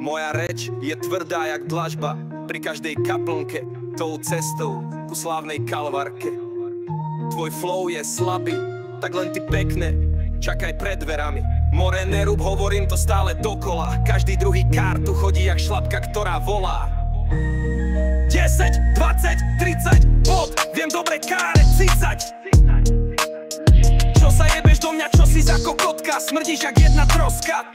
Moja reč je tvrdá jak dlažba, pri každej kaplnke, tou cestou ku slávnej kalvarke. Tvoj flow je slabý, tak len ty pekne čakaj pred dverami. More nerúb, hovorím to stále dokola, každý druhý kár tu chodí jak šlapka, ktorá volá. 10, 20, 30, bod, viem dobre káre cicať. Čo sa jebeš do mňa, čo si za kokotka, smrdíš jak jedna troska.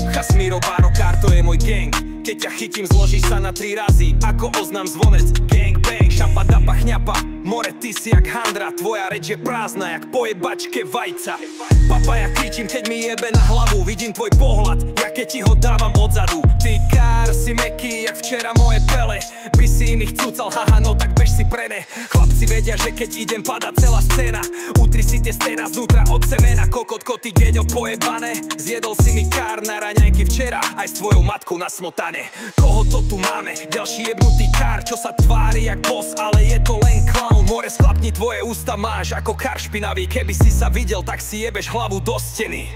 Chasmiro Barokár, to je môj gang, keď ťa chytím, zložíš sa na 3 razy, ako oznám zvonec. Gang bang, šapa dapa chňapa, more ty si jak handra, tvoja reč je prázdna jak pojebačke vajca. Papa, ja kričím, keď mi jebe na hlavu, vidím tvoj pohľad, ja keď ti ho dávam odzadu. Ty kár, si meký, jak včera moje pele, by si iných cucal, haha, no tak bež si prene. Chlapci vedia, že keď idem, pada celá scéna, utri si tie stena znútra od semena. Kokotko, ty geďo pojebané, zjedol si mi kár na raňajky včera, aj s tvojou matkou na smotane. Koho to tu máme? Ďalší jebnutý kár, čo sa tvári jak boss, ale je to len clown. More, sklapni, tvoje ústa máš ako kár špinavý, keby si sa videl, tak si jebeš hlavu do steny.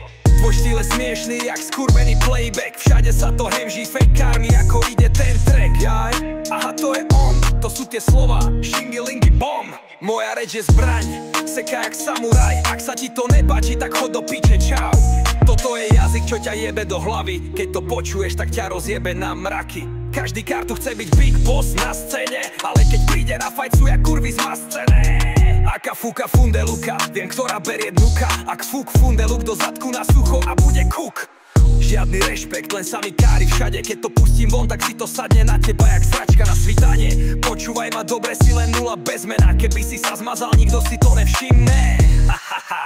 Tvoj štýl je smiešný jak skurvený playback, všade sa to hemží fejkármi, ako ide ten track. Jaj, aha, to je on, to sú tie slova, shingilingy bom. Moja reč je zbraň, seká jak samuraj, ak sa ti to nepáči, tak chod do piče, čau. Toto je jazyk, čo ťa jebe do hlavy, keď to počuješ, tak ťa rozjebe na mraky. Každý kár tu chce byť big boss na scéne, ale keď príde na fight, sú jak kurvy zmascené. Aká fúka fundeluka, viem, ktorá berie dnuka, ak fúk fundeluk do zadku na sucho a bude kuk. Žiadny rešpekt, len sami kári všade, keď to pustím von, tak si to sadne na teba jak sračka na svitanie. Počúvaj ma dobre, si len nula bez mena, keby si sa zmazal, nikto si to nevšimne. Ha ha ha,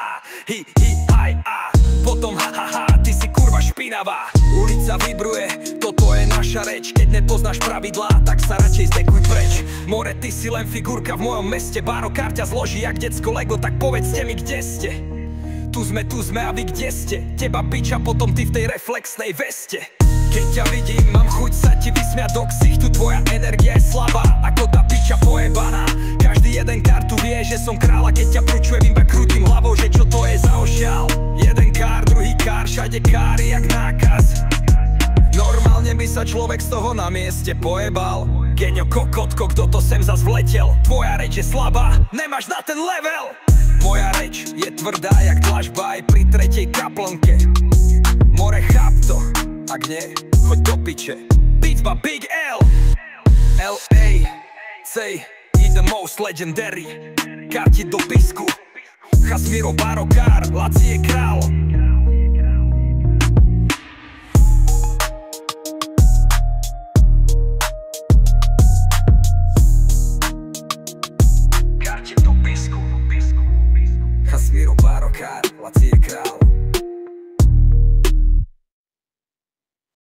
hi hi aj a, potom ha ha ha, ty si kurva špinavá. Ulica vibruje, toto je naša reč, keď nepoznáš pravidlá, tak sa radšej zdekuj preč. More, ty si len figurka v mojom meste, Barokár ťa zloží jak decko Lego, tak povedzte mi, kde ste. Tu sme a vy kde ste? Teba piča, potom ty v tej reflexnej veste. Keď ťa vidím, mám chuť sa ti vysmiať do ksichtu, tvoja energia je slabá, ako tá piča pojebaná. Každý jeden kár tu vie, že som kráľ, a keď ťa počujem, iba krútim hlavou, že čo to je za ošial. Jeden kár, druhý kár, všade káry jak nákaz. Normálne by sa človek z toho na mieste pojebal. Geňo kokotko, kto to sem zas vletel? Tvoja reč je slabá, nemáš na ten level. Moja reč je tvrdá jak dlažba aj pri tretej kaplnke. More, cháp to, ak nie, choď do piče. Beats by Big L, L.A. Say, he the most legendary. Karti do pisku, Chasmiro Barokár, Laci je král.